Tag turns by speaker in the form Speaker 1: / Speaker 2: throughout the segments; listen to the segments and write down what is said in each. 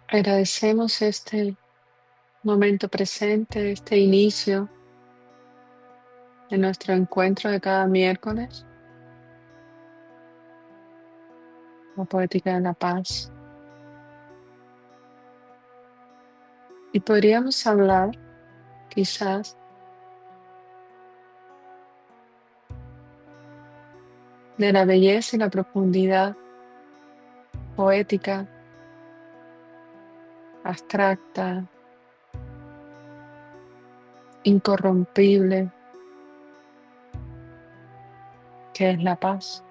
Speaker 1: Agradecemos este momento presente, este inicio de nuestro encuentro de cada miércoles, la Poética de la Paz. Y podríamos hablar, quizás, de la belleza y la profundidad poética, abstracta, incorrompible, que es la paz.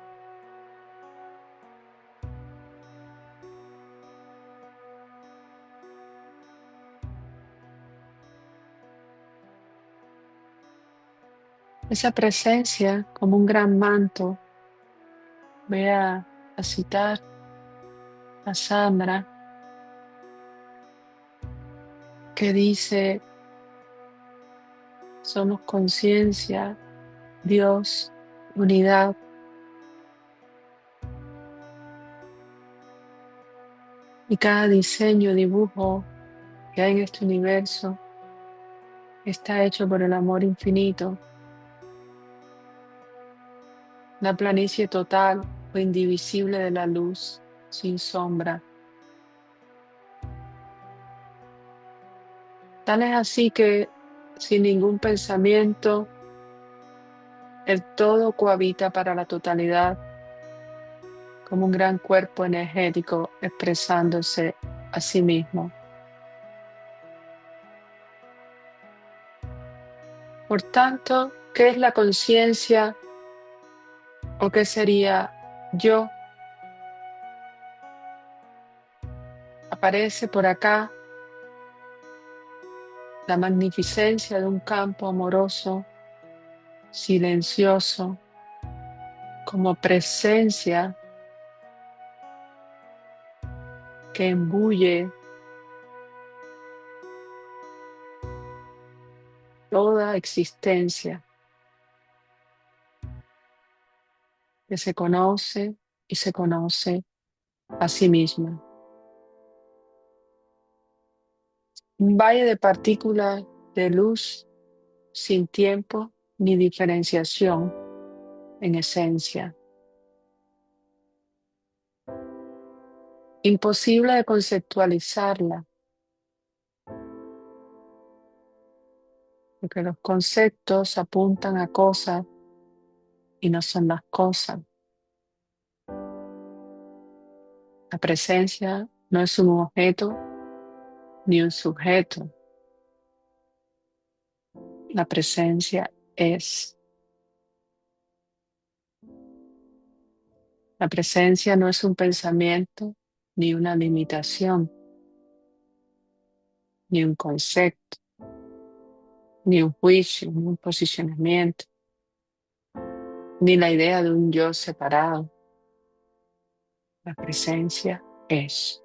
Speaker 1: Esa presencia como un gran manto. Voy a citar a Sandra, que dice: somos conciencia, Dios, unidad. Y cada diseño, dibujo que hay en este universo está hecho por el amor infinito, la planicie total o indivisible de la luz, sin sombra. Tal es así que, sin ningún pensamiento, el todo cohabita para la totalidad, como un gran cuerpo energético expresándose a sí mismo. Por tanto, ¿qué es la conciencia o qué sería yo? Aparece por acá la magnificencia de un campo amoroso, silencioso, como presencia que embulle toda existencia, que se conoce y se conoce a sí misma. Un valle de partículas de luz sin tiempo ni diferenciación en esencia. Imposible de conceptualizarla, porque los conceptos apuntan a cosas y no son las cosas. La presencia no es un objeto ni un sujeto. La presencia es. La presencia no es un pensamiento ni una limitación, ni un concepto, ni un juicio, ni un posicionamiento, ni la idea de un yo separado. La presencia es.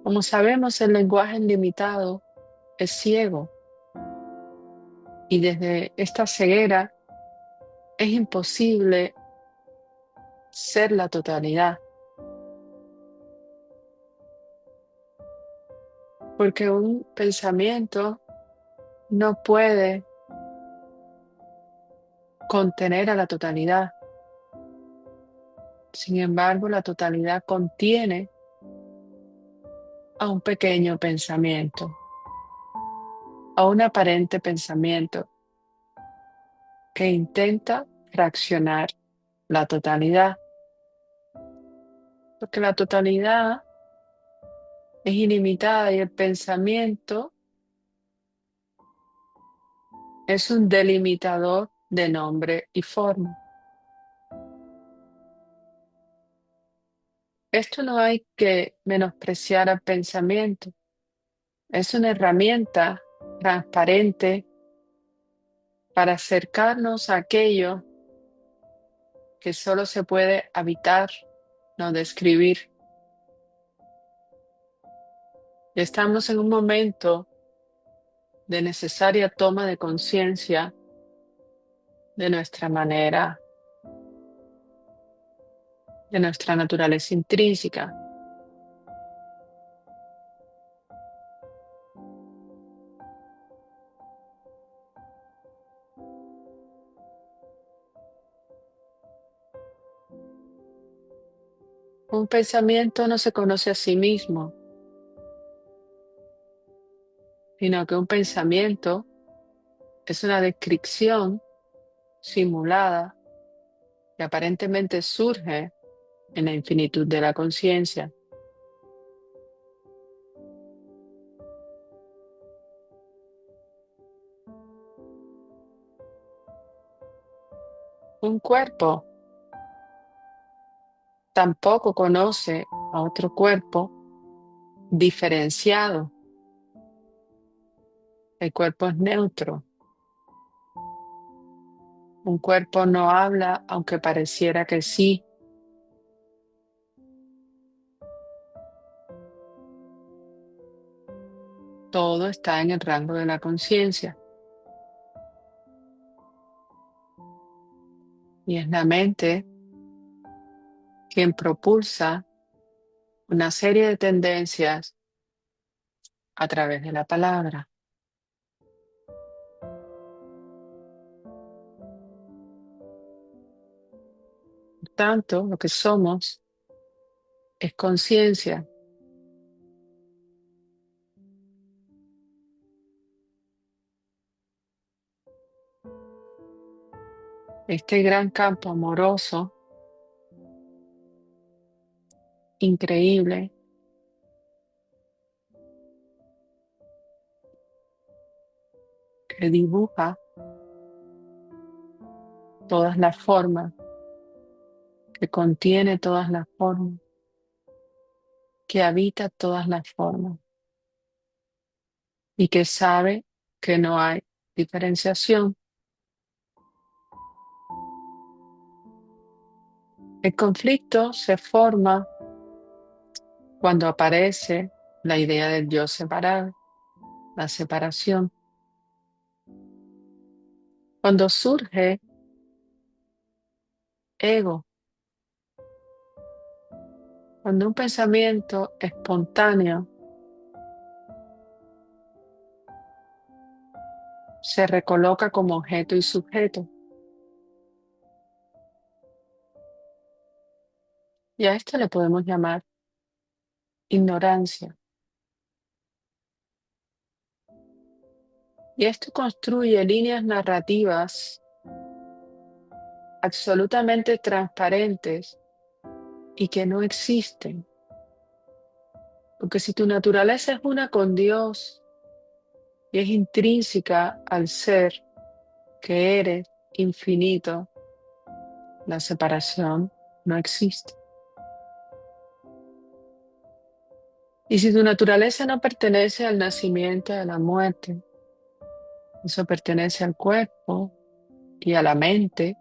Speaker 1: Como sabemos, el lenguaje limitado es ciego, y desde esta ceguera es imposible ser la totalidad, porque un pensamiento no puede contener a la totalidad. Sin embargo, la totalidad contiene a un pequeño pensamiento, a un aparente pensamiento que intenta fraccionar la totalidad, porque la totalidad es ilimitada y el pensamiento es un delimitador de nombre y forma. Esto no hay que menospreciar al pensamiento. Es una herramienta transparente para acercarnos a aquello que solo se puede habitar, no describir. Estamos en un momento de necesaria toma de conciencia de nuestra manera, de nuestra naturaleza intrínseca. Un pensamiento no se conoce a sí mismo, sino que un pensamiento es una descripción simulada que aparentemente surge en la infinitud de la conciencia. Un cuerpo tampoco conoce a otro cuerpo diferenciado. El cuerpo es neutro. Un cuerpo no habla aunque pareciera que sí. Todo está en el rango de la conciencia. Y es la mente quien propulsa una serie de tendencias a través de la palabra. Por tanto, lo que somos es conciencia. Este gran campo amoroso, increíble, que dibuja todas las formas, que contiene todas las formas, que habita todas las formas y que sabe que no hay diferenciación. El conflicto se forma cuando aparece la idea del yo separado, la separación. Cuando surge ego, cuando un pensamiento espontáneo se recoloca como objeto y sujeto. Y a esto le podemos llamar ignorancia. Y esto construye líneas narrativas absolutamente transparentes y que no existen. Porque si tu naturaleza es una con Dios y es intrínseca al ser que eres infinito, la separación no existe. Y si tu naturaleza no pertenece al nacimiento y a la muerte, eso pertenece al cuerpo y a la mente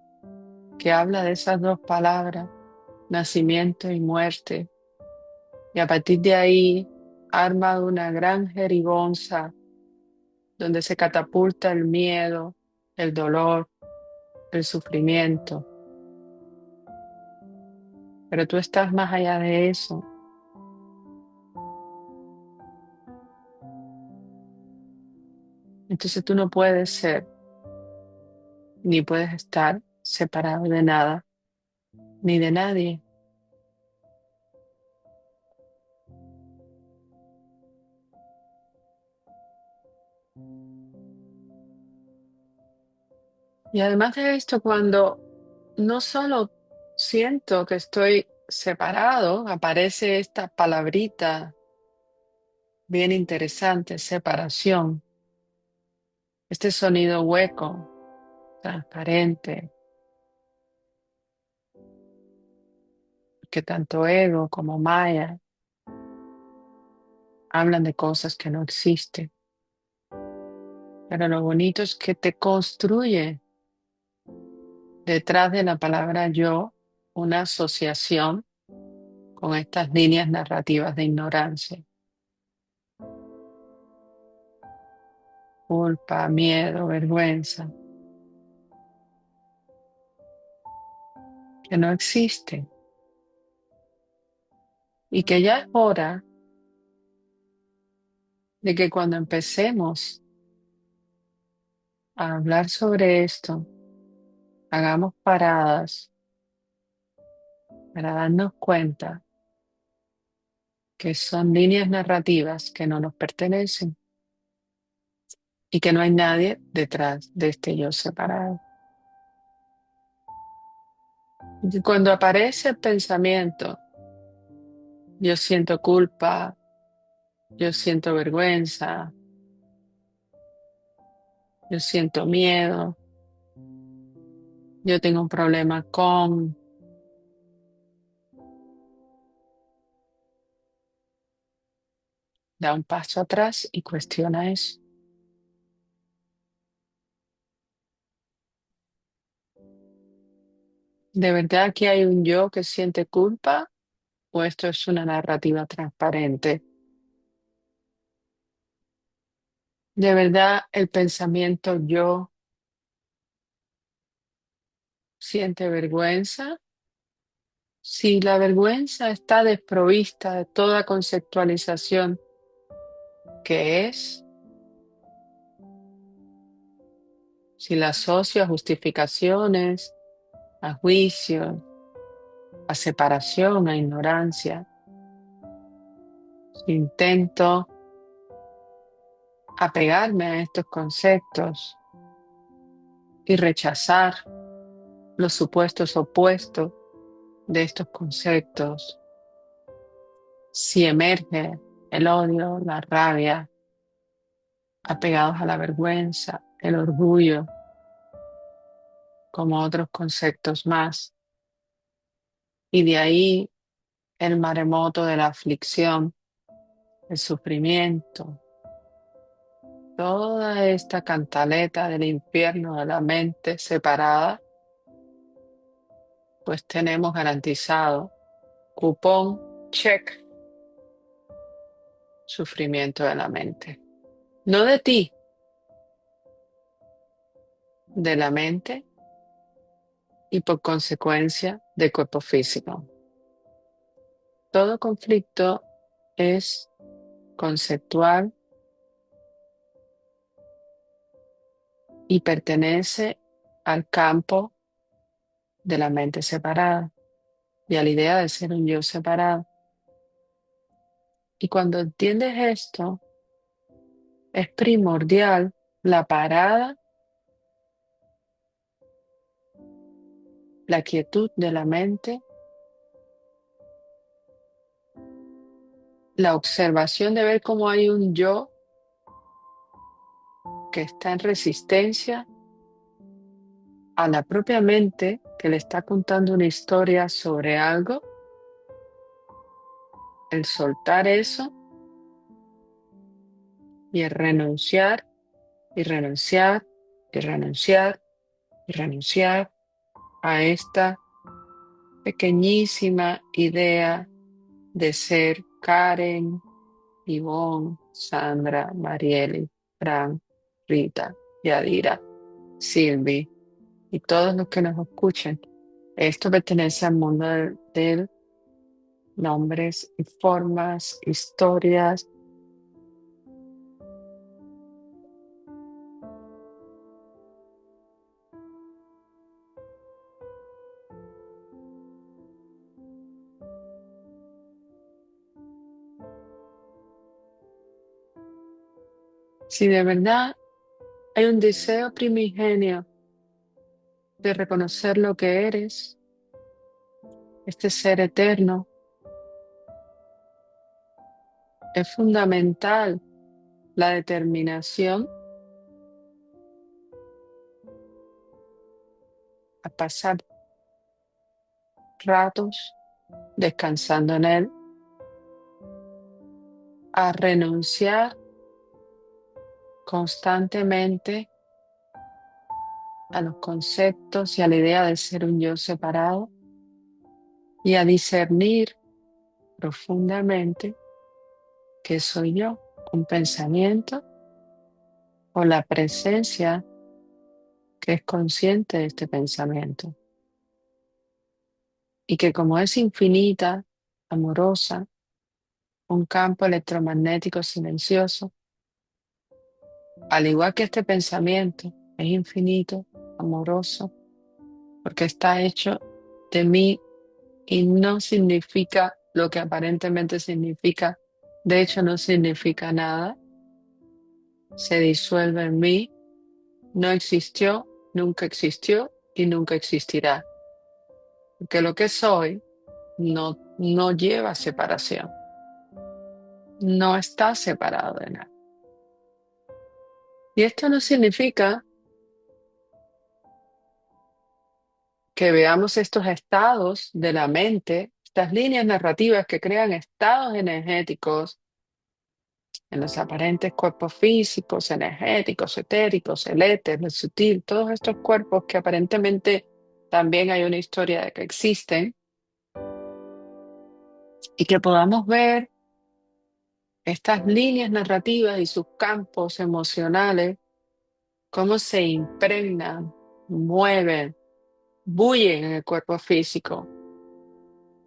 Speaker 1: que habla de esas dos palabras, nacimiento y muerte. Y a partir de ahí arma una gran jerigonza donde se catapulta el miedo, el dolor, el sufrimiento. Pero tú estás más allá de eso. Entonces tú no puedes ser ni puedes estar separado de nada ni de nadie. Y además de esto, cuando no solo siento que estoy separado, aparece esta palabrita bien interesante, separación, este sonido hueco, transparente, que tanto ego como Maya hablan de cosas que no existen. Pero lo bonito es que te construye detrás de la palabra yo una asociación con estas líneas narrativas de ignorancia. culpa, miedo, vergüenza, que no existen y que ya es hora de que cuando empecemos a hablar sobre esto, hagamos paradas para darnos cuenta que son líneas narrativas que no nos pertenecen y que no hay nadie detrás de este yo separado. Y cuando aparece el pensamiento, yo siento culpa, yo siento vergüenza, yo siento miedo, yo tengo un problema con, da un paso atrás y cuestiona eso. ¿De verdad aquí hay un yo que siente culpa o esto es una narrativa transparente? ¿De verdad el pensamiento yo siente vergüenza? Si la vergüenza está desprovista de toda conceptualización, ¿qué es? Si la asocio a justificaciones, a juicios, a separación, a ignorancia, si intento apegarme a estos conceptos y rechazar los supuestos opuestos de estos conceptos, si emerge el odio, la rabia, apegados a la vergüenza, el orgullo, como otros conceptos más, y de ahí el maremoto de la aflicción, el sufrimiento, toda esta cantaleta del infierno de la mente separada, pues tenemos garantizado cupón, check, sufrimiento de la mente. No de ti, de la mente y por consecuencia del cuerpo físico. Todo conflicto es conceptual y pertenece al campo de la mente separada y a la idea de ser un yo separado. Y cuando entiendes esto, es primordial la parada, la quietud de la mente, la observación de ver cómo hay un yo que está en resistencia a la propia mente que le está contando una historia sobre algo, el soltar eso y el renunciar y renunciar y renunciar y renunciar a esta pequeñísima idea de ser Karen, Ivonne, Sandra, Marieli, Fran, Rita, Yadira, Silvi y todos los que nos escuchen. Esto pertenece al mundo del nombres y formas, historias. Si de verdad hay un deseo primigenio de reconocer lo que eres, este ser eterno, es fundamental la determinación a pasar ratos descansando en él, a renunciar constantemente a los conceptos y a la idea de ser un yo separado y a discernir profundamente qué soy yo, un pensamiento o la presencia que es consciente de este pensamiento y que como es infinita, amorosa, un campo electromagnético silencioso, al igual que este pensamiento es infinito, amoroso, porque está hecho de mí y no significa lo que aparentemente significa. De hecho, no significa nada. Se disuelve en mí. No existió, nunca existió y nunca existirá. Porque lo que soy no lleva separación. No está separado de nada. Y esto no significa que veamos estos estados de la mente, estas líneas narrativas que crean estados energéticos en los aparentes cuerpos físicos, energéticos, etéricos, el éter, el sutil, todos estos cuerpos que aparentemente también hay una historia de que existen y que podamos ver estas líneas narrativas y sus campos emocionales, cómo se impregnan, mueven, bullen en el cuerpo físico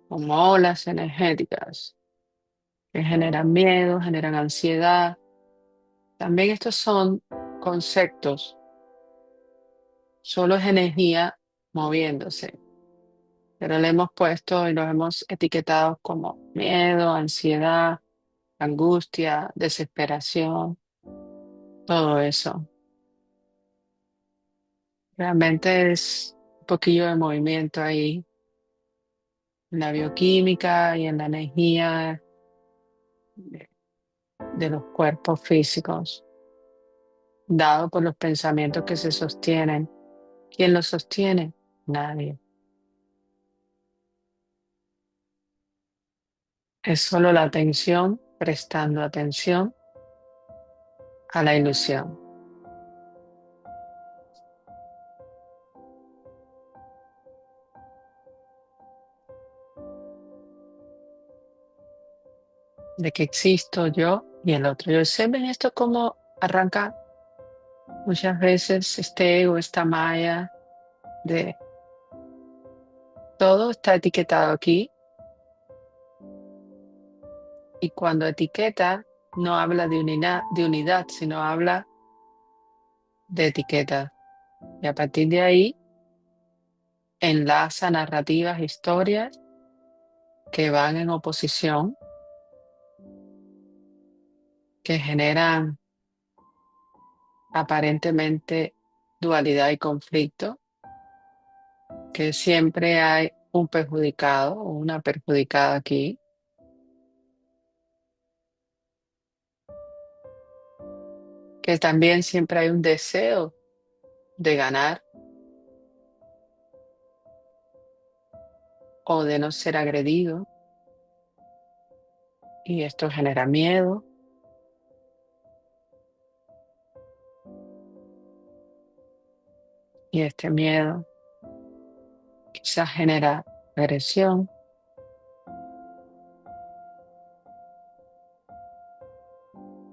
Speaker 1: como olas energéticas que generan miedo, generan ansiedad. También estos son conceptos, solo es energía moviéndose, pero le hemos puesto y los hemos etiquetado como miedo, ansiedad, angustia, desesperación, todo eso. Realmente es un poquillo de movimiento ahí en la bioquímica y en la energía de los cuerpos físicos, dado por los pensamientos que se sostienen. ¿Quién los sostiene? Nadie. Es solo la atención, prestando atención a la ilusión. De que existo yo y el otro. Yo sé, ven esto como arranca muchas veces este ego, esta malla de todo está etiquetado aquí y cuando etiqueta no habla de unidad, sino habla de etiqueta. Y a partir de ahí enlaza narrativas, historias que van en oposición, que generan aparentemente dualidad y conflicto, que siempre hay un perjudicado o una perjudicada aquí, que también siempre hay un deseo de ganar o de no ser agredido, y esto genera miedo, y este miedo quizás genera agresión,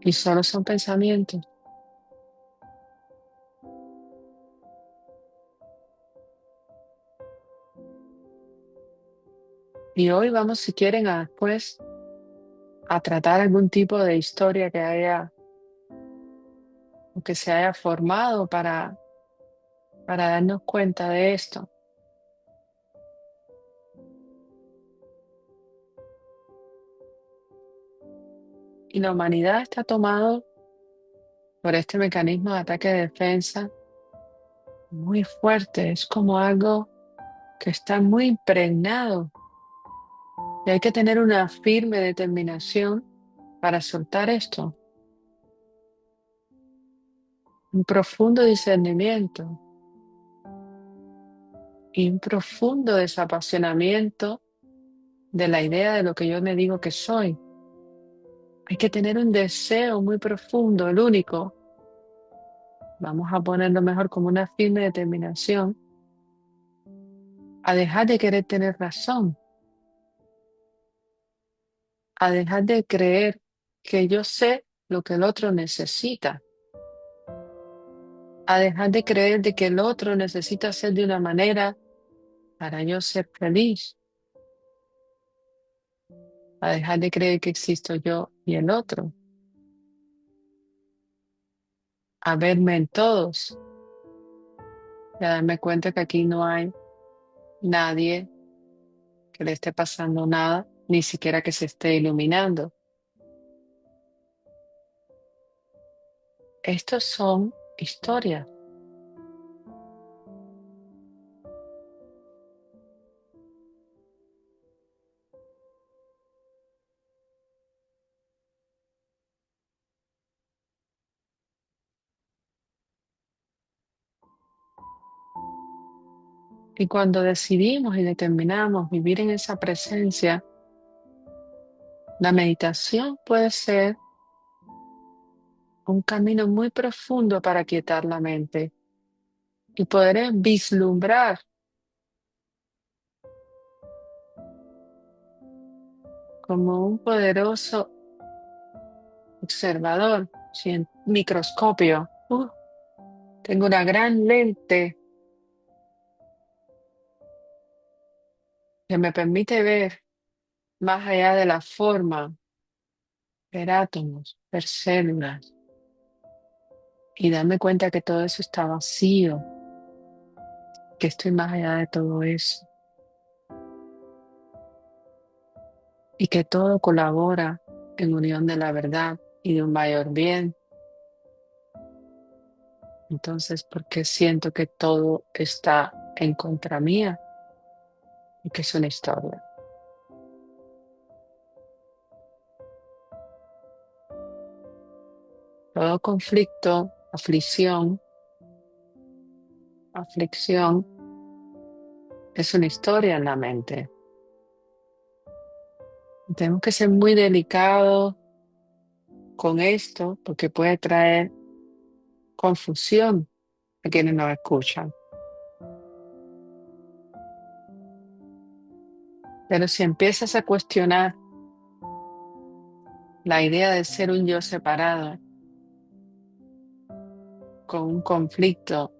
Speaker 1: y solo son pensamientos. Y hoy vamos, si quieren, a después a tratar algún tipo de historia que haya o que se haya formado para darnos cuenta de esto. Y la humanidad está tomado por este mecanismo de ataque de defensa muy fuerte. Es como algo que está muy impregnado y hay que tener una firme determinación para soltar esto. Un profundo discernimiento y un profundo desapasionamiento de la idea de lo que yo me digo que soy. Hay que tener un deseo muy profundo, el único. Vamos a ponerlo mejor como una firme determinación a dejar de querer tener razón, a dejar de creer que yo sé lo que el otro necesita, a dejar de creer de que el otro necesita ser de una manera para yo ser feliz, a dejar de creer que existo yo y el otro, a verme en todos y a darme cuenta que aquí no hay nadie que le esté pasando nada, ni siquiera que se esté iluminando. Estos son historias. Y cuando decidimos y determinamos vivir en esa presencia, la meditación puede ser un camino muy profundo para quietar la mente y poder vislumbrar como un poderoso observador, sin microscopio. Tengo una gran lente que me permite ver más allá de la forma, ver átomos, ver células y darme cuenta que todo eso está vacío, que estoy más allá de todo eso y que todo colabora en unión de la verdad y de un mayor bien. Entonces, ¿por qué siento que todo está en contra mía y que es una historia? Todo conflicto, aflicción, es una historia en la mente. Tenemos que ser muy delicados con esto porque puede traer confusión a quienes nos escuchan. Pero si empiezas a cuestionar la idea de ser un yo separado con un conflicto,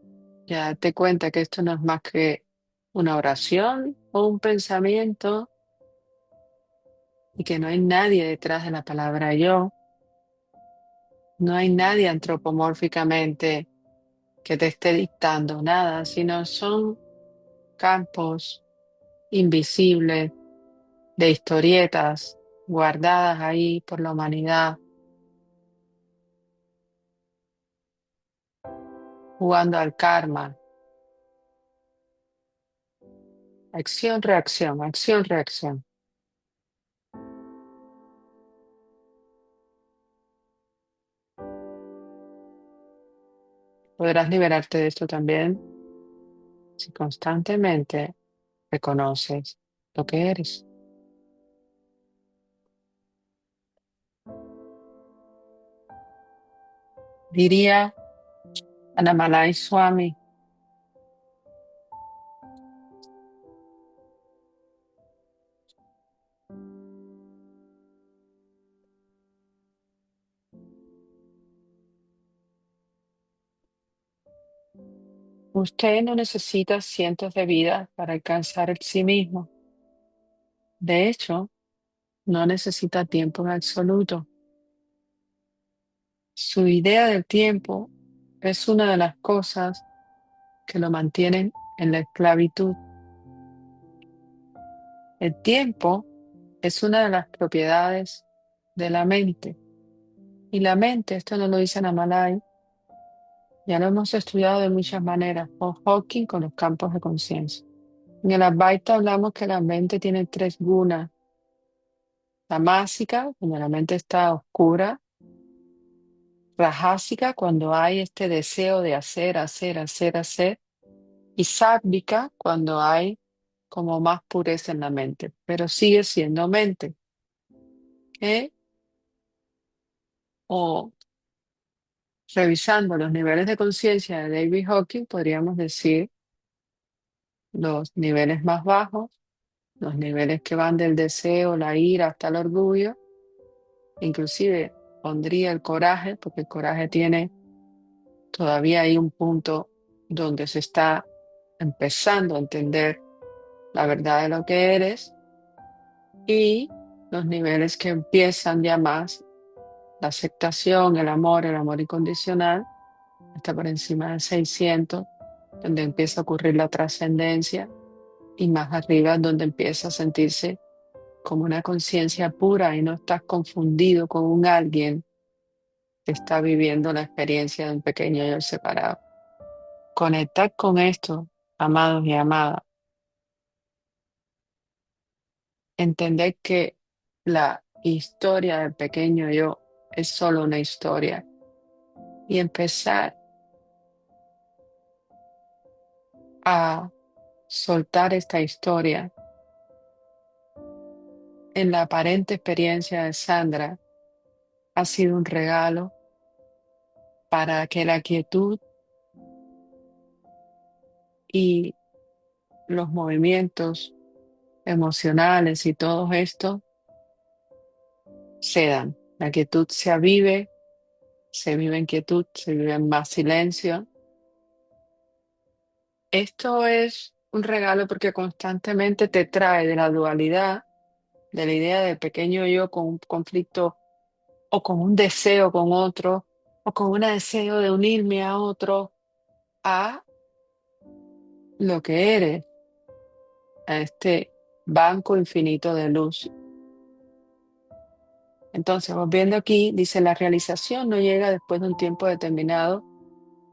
Speaker 1: ya date cuenta que esto no es más que una oración o un pensamiento y que no hay nadie detrás de la palabra yo, no hay nadie antropomórficamente que te esté dictando nada, sino son campos invisibles de historietas guardadas ahí por la humanidad, jugando al karma. Acción, reacción, acción, reacción. Podrás liberarte de esto también si constantemente reconoces lo que eres. Diría Annamalai Swami, usted no necesita cientos de vidas para alcanzar el sí mismo. De hecho, no necesita tiempo en absoluto. Su idea del tiempo es una de las cosas que lo mantienen en la esclavitud. El tiempo es una de las propiedades de la mente. Y la mente, esto no lo dice Namalai, ya lo hemos estudiado de muchas maneras, con Hawking, con los campos de conciencia. En el Advaita hablamos que la mente tiene tres gunas. La másica, cuando la mente está oscura. Rajásica, cuando hay este deseo de hacer, hacer, hacer, hacer. Y sádvica, cuando hay como más pureza en la mente, pero sigue siendo mente. ¿Eh? O revisando los niveles de conciencia de David Hawking, podríamos decir los niveles más bajos, los niveles que van del deseo, la ira hasta el orgullo, inclusive pondría el coraje, porque el coraje tiene todavía hay un punto donde se está empezando a entender la verdad de lo que eres y los niveles que empiezan ya más, la aceptación, el amor incondicional, está por encima de 600, donde empieza a ocurrir la trascendencia y más arriba donde empieza a sentirse como una conciencia pura y no estás confundido con un alguien que está viviendo la experiencia de un pequeño yo separado. Conectar con esto, amados y amadas, entender que la historia del pequeño yo es solo una historia y empezar a soltar esta historia en la aparente experiencia de Sandra ha sido un regalo para que la quietud y los movimientos emocionales y todo esto se dan. La quietud se vive en quietud, se vive en más silencio. Esto es un regalo porque constantemente te trae de la dualidad, de la idea del pequeño yo con un conflicto o con un deseo con otro, o con un deseo de unirme a otro, a lo que eres, a este banco infinito de luz. Entonces, volviendo aquí, dice, la realización no llega después de un tiempo determinado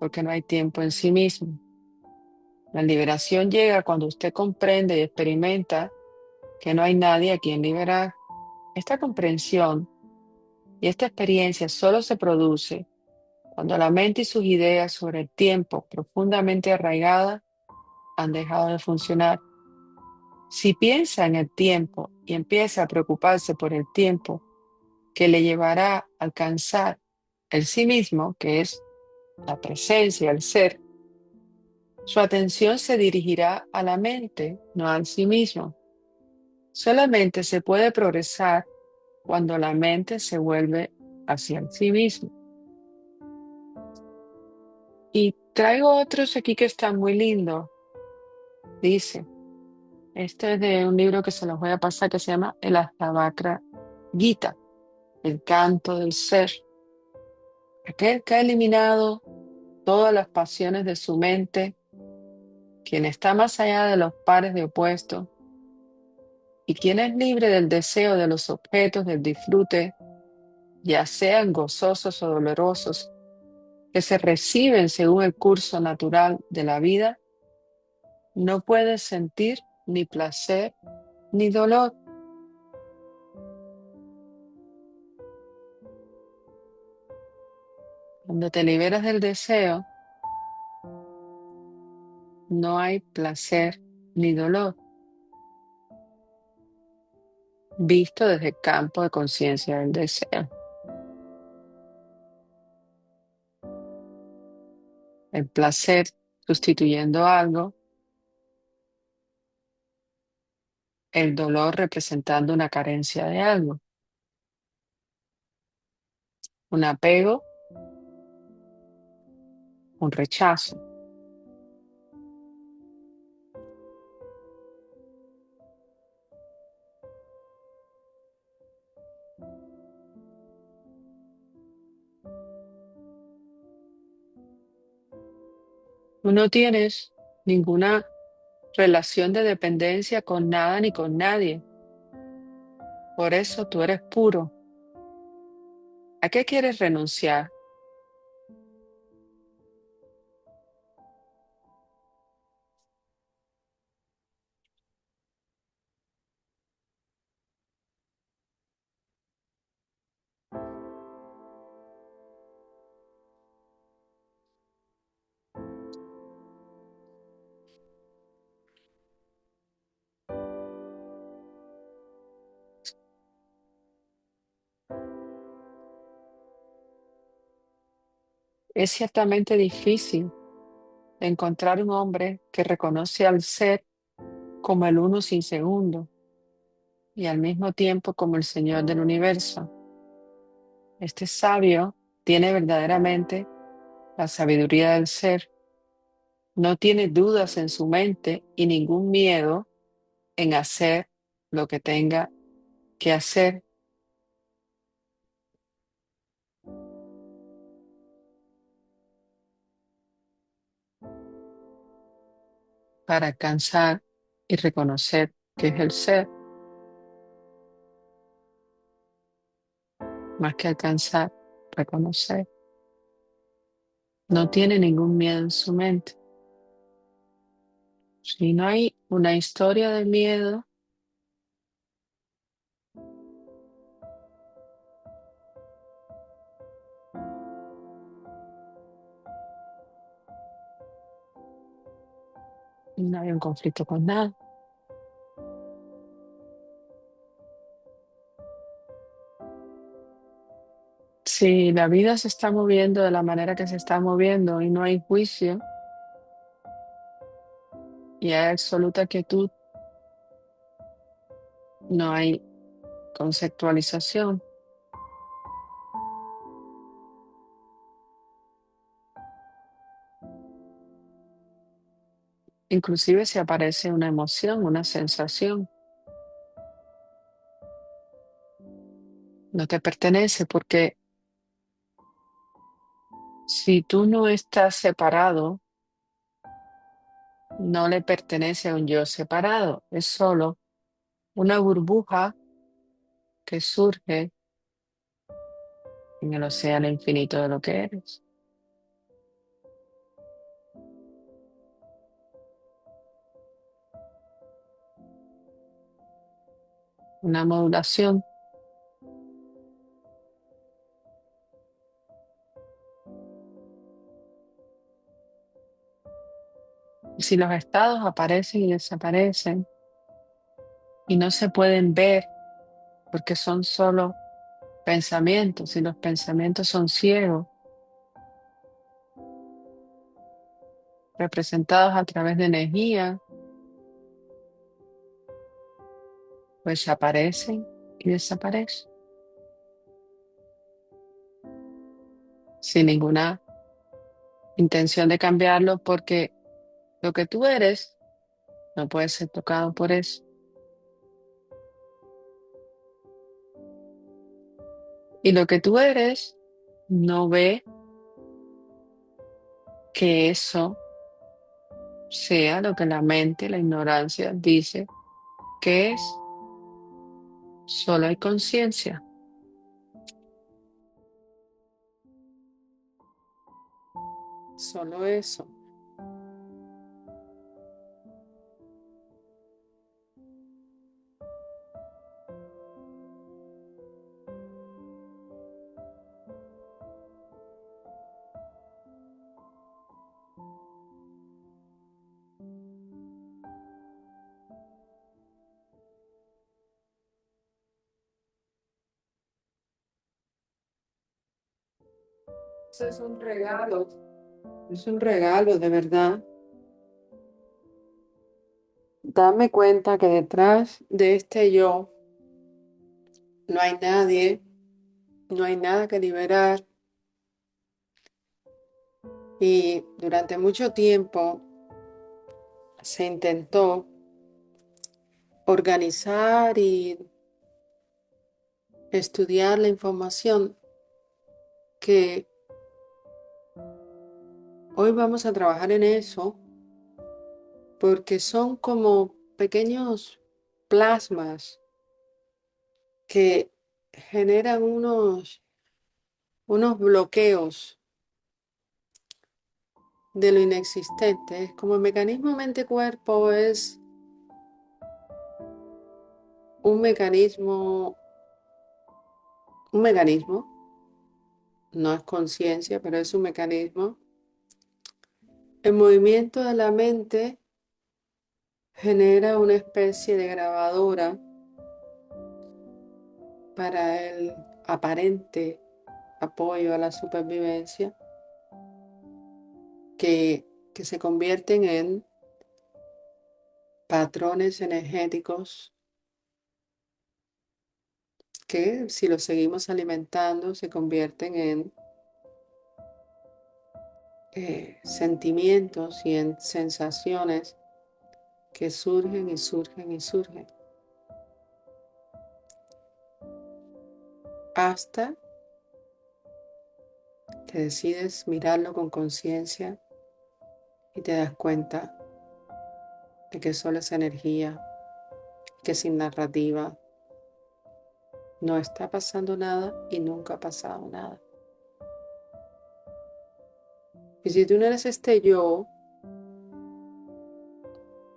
Speaker 1: porque no hay tiempo en sí mismo. La liberación llega cuando usted comprende y experimenta que no hay nadie a quien liberar. Esta comprensión y esta experiencia solo se produce cuando la mente y sus ideas sobre el tiempo profundamente arraigadas han dejado de funcionar. Si piensa en el tiempo y empieza a preocuparse por el tiempo que le llevará a alcanzar el sí mismo, que es la presencia, el ser, su atención se dirigirá a la mente, no al sí mismo. Solamente se puede progresar cuando la mente se vuelve hacia el sí mismo. Y traigo otros aquí que están muy lindos. Dice, este es de un libro que se los voy a pasar que se llama El Ashtavakra Gita, el canto del ser. Aquel que ha eliminado todas las pasiones de su mente, quien está más allá de los pares de opuestos y quien es libre del deseo de los objetos del disfrute, ya sean gozosos o dolorosos, que se reciben según el curso natural de la vida, no puede sentir ni placer ni dolor. Cuando te liberas del deseo, no hay placer ni dolor, visto desde el campo de conciencia del deseo. El placer sustituyendo algo, el dolor representando una carencia de algo, un apego, un rechazo. Tú no tienes ninguna relación de dependencia con nada ni con nadie. Por eso tú eres puro. ¿A qué quieres renunciar? Es ciertamente difícil encontrar un hombre que reconoce al ser como el uno sin segundo y al mismo tiempo como el Señor del universo. Este sabio tiene verdaderamente La sabiduría del ser no tiene dudas en su mente y ningún miedo en hacer lo que tenga que hacer para alcanzar y reconocer que es el ser, más que alcanzar, reconocer. No tiene ningún miedo en su mente. Si no hay una historia de miedo, no hay un conflicto con nada. Si la vida se está moviendo de la manera que se está moviendo y no hay juicio y hay absoluta quietud, no hay conceptualización. Inclusive si aparece una emoción, una sensación, no te pertenece porque si tú no estás separado, no le pertenece a un yo separado, es solo una burbuja que surge en el océano infinito de lo que eres. Una modulación. Y si los estados aparecen y desaparecen y no se pueden ver porque son solo pensamientos y los pensamientos son ciegos, representados a través de energía, pues aparecen y desaparecen sin ninguna intención de cambiarlo porque lo que tú eres no puede ser tocado por eso. Y lo que tú eres no ve que eso sea lo que la mente, la ignorancia dice que es. Solo hay conciencia. Solo eso. Eso es un regalo. Es un regalo, de verdad. Dame cuenta que detrás de este yo no hay nadie, no hay nada que liberar. Y durante mucho tiempo se intentó organizar y estudiar la información que hoy vamos a trabajar en eso porque son como pequeños plasmas que generan unos bloqueos de lo inexistente. Como el mecanismo mente-cuerpo es un mecanismo, un mecanismo, no es conciencia, pero es un mecanismo. El movimiento de la mente genera una especie de grabadora para el aparente apoyo a la supervivencia que se convierten en patrones energéticos que si los seguimos alimentando se convierten en sentimientos y en sensaciones que surgen y surgen y surgen, hasta que decides mirarlo con conciencia y te das cuenta de que solo es energía, que sin narrativa no está pasando nada y nunca ha pasado nada. Y si tú no eres este yo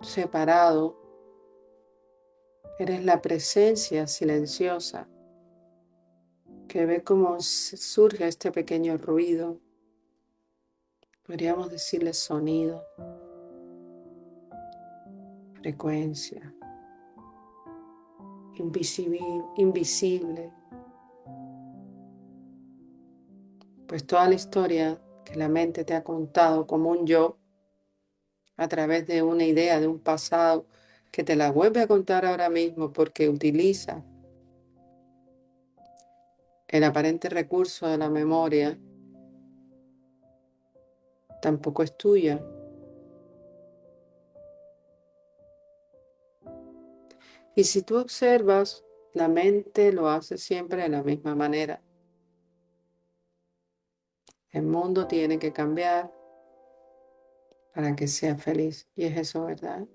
Speaker 1: separado, eres la presencia silenciosa que ve cómo surge este pequeño ruido, podríamos decirle sonido, frecuencia, invisible, pues toda la historia que la mente te ha contado como un yo a través de una idea de un pasado que te la vuelve a contar ahora mismo porque utiliza el aparente recurso de la memoria, tampoco es tuya. Y si tú observas, la mente lo hace siempre de la misma manera. El mundo tiene que cambiar para que sea feliz. Y es eso, ¿verdad?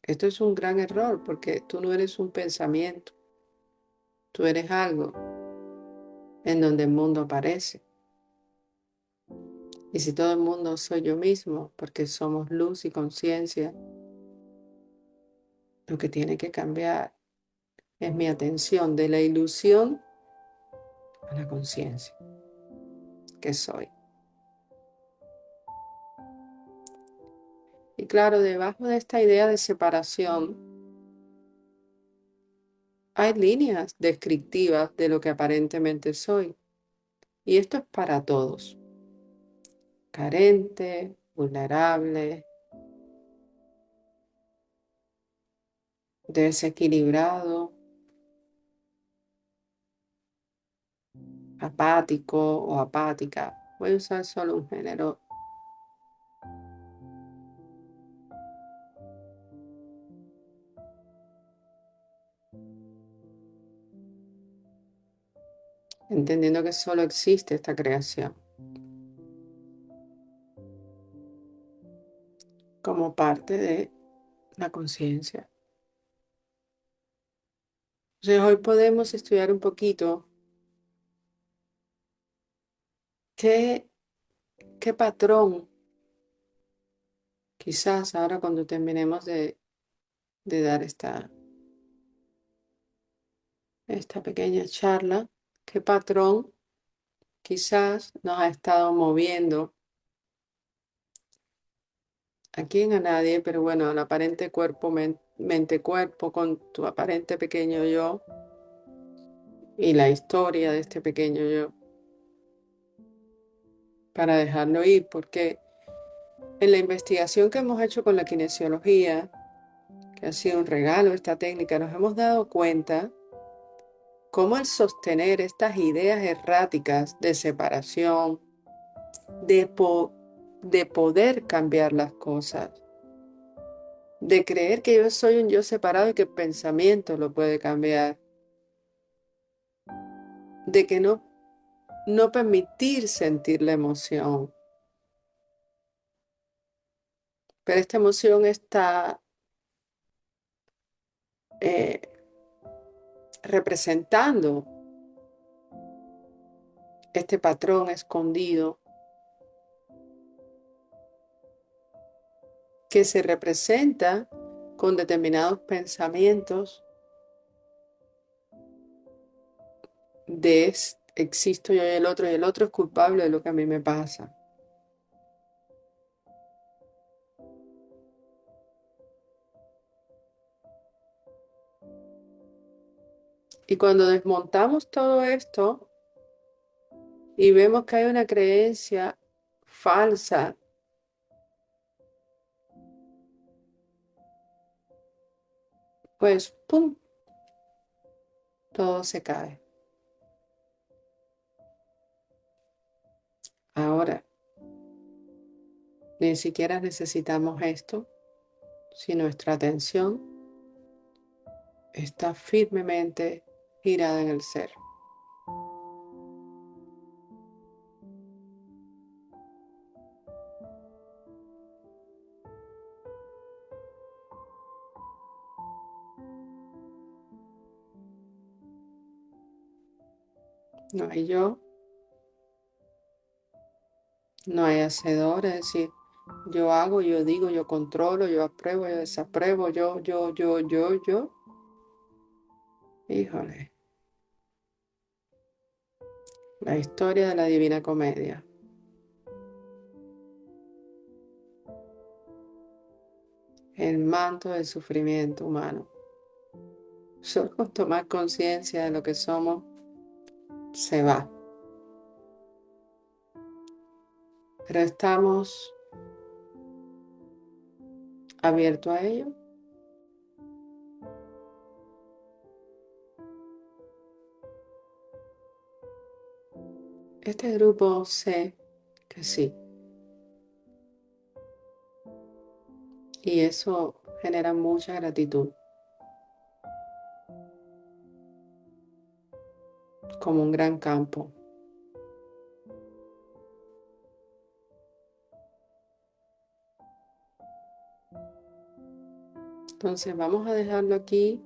Speaker 1: Esto es un gran error porque tú no eres un pensamiento, tú eres algo en donde el mundo aparece. Y si todo el mundo soy yo mismo, porque somos luz y conciencia, lo que tiene que cambiar es mi atención de la ilusión a la conciencia que soy. Y claro, debajo de esta idea de separación hay líneas descriptivas de lo que aparentemente soy. Y esto es para todos. Carente, vulnerable, desequilibrado, apático o apática. Voy a usar solo un género. Entendiendo que solo existe esta creación como parte de la conciencia. Entonces hoy podemos estudiar un poquito qué patrón, quizás ahora cuando terminemos de dar esta pequeña charla, qué patrón quizás nos ha estado moviendo aquí en a nadie, pero bueno, el aparente cuerpo, mente-cuerpo con tu aparente pequeño yo y la historia de este pequeño yo para dejarlo ir, porque en la investigación que hemos hecho con la kinesiología, que ha sido un regalo esta técnica, nos hemos dado cuenta cómo el sostener estas ideas erráticas de separación, de, de poder cambiar las cosas, de creer que yo soy un yo separado y que el pensamiento lo puede cambiar, de que no permitir sentir la emoción. Pero esta emoción está eh, representando este patrón escondido que se representa con determinados pensamientos de existo yo y el otro es culpable de lo que a mí me pasa. Y cuando desmontamos todo esto y vemos que hay una creencia falsa, pues ¡pum!, todo se cae. Ahora, ni siquiera necesitamos esto si nuestra atención está firmemente girada en el ser. No hay yo, no hay hacedor, es decir, yo hago, yo digo, yo controlo, yo apruebo, yo desapruebo, yo. Híjole, la historia de la Divina Comedia. El manto del sufrimiento humano. Solo con tomar conciencia de lo que somos, se va. Pero estamos abiertos a ello. Este grupo sé que sí. Y eso genera mucha gratitud, como un gran campo. Entonces vamos a dejarlo aquí